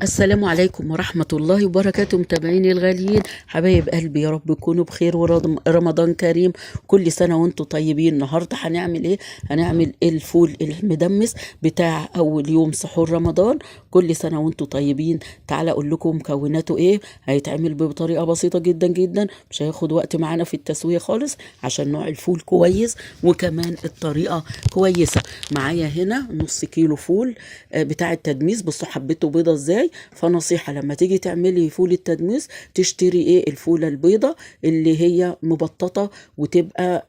السلام عليكم ورحمة الله وبركاته، متابعيني الغاليين حبايب قلبي، يا رب تكونوا بخير ورمضان كريم. كل سنة وانتم طيبين. النهاردة هنعمل ايه؟ هنعمل الفول المدمس بتاع اول يوم سحور رمضان. كل سنة وانتم طيبين. تعالى اقول لكم مكوناته ايه. هيتعمل بطريقة بسيطة جدا جدا، مش هياخد وقت معانا في التسوية خالص، عشان نوع الفول كويس وكمان الطريقة كويسة. معايا هنا نص كيلو فول بتاع التدميس. بصوا حبيته بيضة ازاي. فنصيحة لما تيجي تعملي فول التدميس تشتري ايه الفولة البيضة اللي هي مبططة وتبقى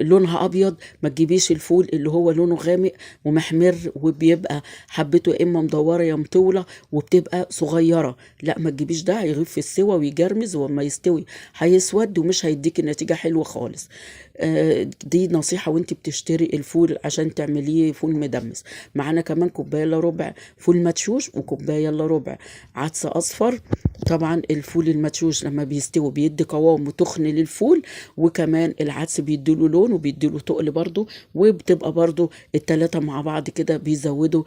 لونها ابيض. ما تجيبيش الفول اللي هو لونه غامق ومحمر وبيبقى حبته يا اما مدوره يا مطوله وبتبقى صغيره. لا، ما تجيبيش ده، هيغيب في السوا ويجرمز، وما يستوي هيسود ومش هيديك النتيجه حلوه خالص. دي نصيحه وانت بتشتري الفول عشان تعمليه فول مدمس. معانا كمان كوبايه الا ربع فول مدشوش وكوبايه الا ربع عدس اصفر. طبعا الفول المدشوش لما بيستوي بيدي قوام وتخن للفول، وكمان العدس بيديله لون وبيديله تقل برضو، وبتبقى برضو التلاتة مع بعض كده بيزودوا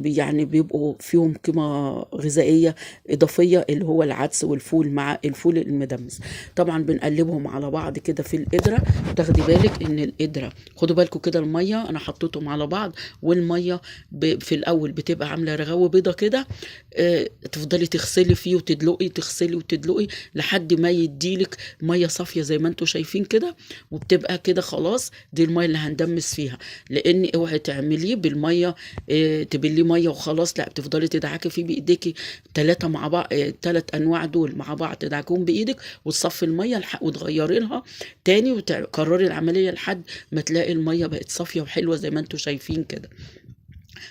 يعني بيبقوا فيهم قيمة غذائية إضافية، اللي هو العدس والفول مع الفول المدمس. طبعا بنقلبهم على بعض كده في القدرة. تاخدي بالك ان القدرة، خدوا بالكم كده، المية انا حطيتهم على بعض، والمية في الاول بتبقى عاملة رغاوة بيضة كده. تفضلي تغسلي فيه وتدلقي، تغسلي وتدلقي لحد ما يديلك ميه صافيه زي ما انتم شايفين كده. وبتبقى كده خلاص، دي الميه اللي هندمس فيها. لان اوعي تعمليه بالميه تبليه ميه وخلاص، لا، بتفضلي تدعكي فيه بايديكي. ثلاثه مع بعض، ثلاث انواع دول مع بعض تدعكوهم بايدك، وتصفي الميه وتغيري لها تاني، وتكرري العمليه لحد ما تلاقي الميه بقت صافيه وحلوه زي ما انتم شايفين كده.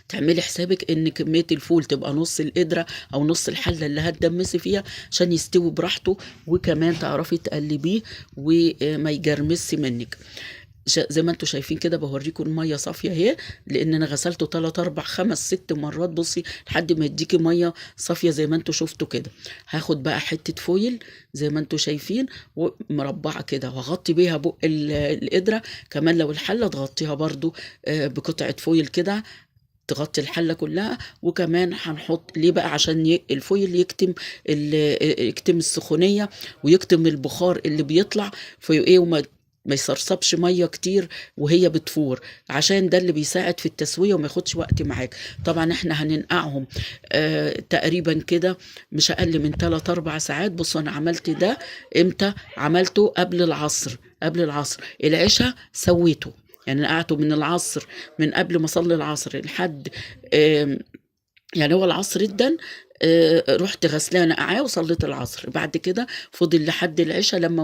تعملي حسابك ان كمية الفول تبقى نص القدرة او نص الحلة اللي هتدمسي فيها عشان يستوي براحته، وكمان تعرفي تقلبيه وما يجرمسي منك. زي ما انتم شايفين كده، بوريكم الميه صافيه اهي، لان انا غسلته 3 4 5 6 مرات. بصي لحد ما يديكي ميه صافيه زي ما انتم شفتوا كده. هاخد بقى حته فويل زي ما انتم شايفين ومربعه كده، واغطي بيها بق القدره. كمان لو الحله تغطيها برضو بقطعه فويل كده، تغطي الحله كلها. وكمان هنحط ليه بقى؟ عشان الفويل يكتم السخونيه ويكتم البخار اللي بيطلع في ايه، ما يسرسبش ميه كتير وهي بتفور، عشان ده اللي بيساعد في التسويه وما ياخدش وقت معاك. طبعا احنا هننقعهم تقريبا كده مش اقل من 3 4 ساعات. بصوا انا عملت ده امتى؟ عملته قبل العصر. قبل العصر العشاء سويته، يعني نقعته من العصر، من قبل ما اصلي العصر لحد يعني هو العصر ادن. رحت غسلاه نقعاه وصليت العصر. بعد كده فضل لحد العشاء لما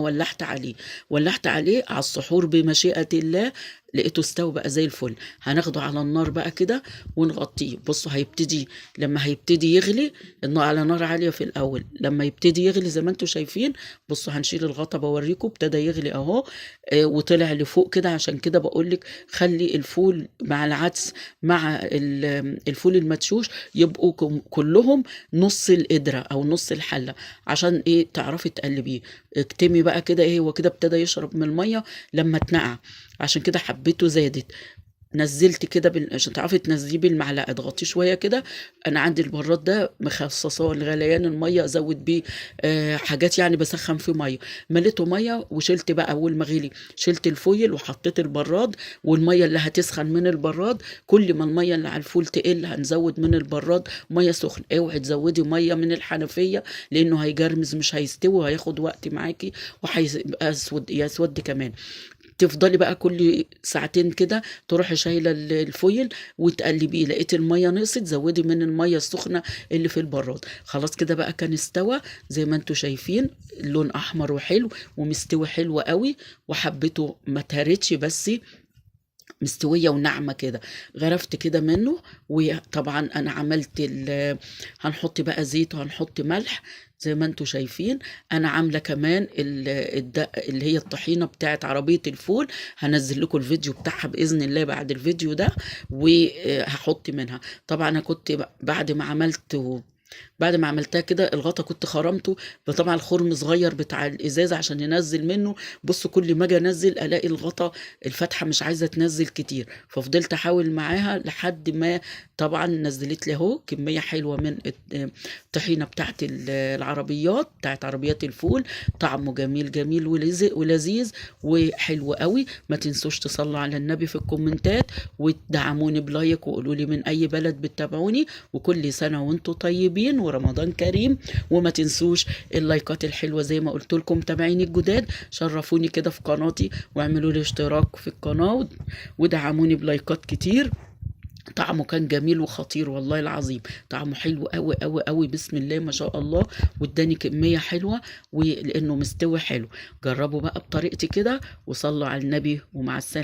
ولحت عليه على السحور بمشيئة الله. لقيته استوى بقى زي الفل. هناخده على النار بقى كده ونغطيه. بصوا هيبتدي لما هيبتدي يغلي، النار على نار عالية في الأول. لما يبتدي يغلي زي ما انتم شايفين، بصوا هنشيل الغطا بوريكم ابتدى يغلي اهو. وطلع لفوق كده. عشان كده بقولك خلي الفول مع العدس مع الفول المدشوش يبقوا كلهم نص القدرة او نص الحلة، عشان ايه؟ تعرفي تقلبيه. اكتمي بقى كده ايه، هو كده ابتدى يشرب من المية لما اتنقع. عشان كده حبيته زادت. نزلت كده عشان تعرفي تنزليه بالمعلقه، اضغطيه شويه كده. انا عندي البراد ده مخصصاه لغليان الميه، ازود بيه حاجات، يعني بسخن فيه ميه. مليته ميه وشلت بقى. اول ما غلي شلت الفويل وحطيت البراد، والميه اللي هتسخن من البراد، كل ما الميه اللي على الفول تقل هنزود من البراد ميه سخنه. اوعي تزودي ميه من الحنفيه، لانه هيجرمز مش هيستوي وهياخد وقت معاكي وهيبقى يسود كمان. تفضلي بقى كل ساعتين كده تروحي شايله الفويل وتقلبيه. لقيت الميه نقصت، زودي من الميه السخنه اللي في البراد. خلاص كده بقى كان استوى زي ما انتم شايفين. اللون احمر وحلو ومستوي حلو قوي، وحبته ما اتهرتش بس مستويه وناعمه كده. غرفت كده منه. وطبعا انا عملت هنحط بقى زيت وهنحط ملح زي ما انتم شايفين. انا عامله كمان الدقه اللي هي الطحينه بتاعت عربيه الفول. هنزل لكم الفيديو بتاعها باذن الله بعد الفيديو ده، وهحط منها. طبعا انا كنت بعد ما عملت بعد ما عملتها كده الغطا كنت خرمته، طبعا الخرم صغير بتاع الازازه عشان ينزل منه. بص كل ما اجي انزل الاقي الغطا الفتحه مش عايزه تنزل كتير، ففضلت احاول معاها لحد ما طبعا نزلت لي اهو كميه حلوه من الطحينه بتاعت العربيات، بتاعت عربيات الفول. طعمه جميل جميل ولذيذ وحلو قوي. ما تنسوش تصلوا على النبي في الكومنتات، وتدعموني بلايك، وقولوا لي من اي بلد بتتابعوني. وكل سنه وانتم طيبين ورمضان كريم. وما تنسوش اللايكات الحلوه زي ما قلت لكم. متابعيني الجداد شرفوني كده في قناتي، واعملوا لي اشتراك في القناه، ودعموني بلايكات كتير. طعمه كان جميل وخطير والله العظيم. طعمه حلو قوي قوي قوي، بسم الله ما شاء الله. واداني كميه حلوه، ولانه مستوي حلو. جربوا بقى بطريقتي كده، وصلوا على النبي، ومع السلامه.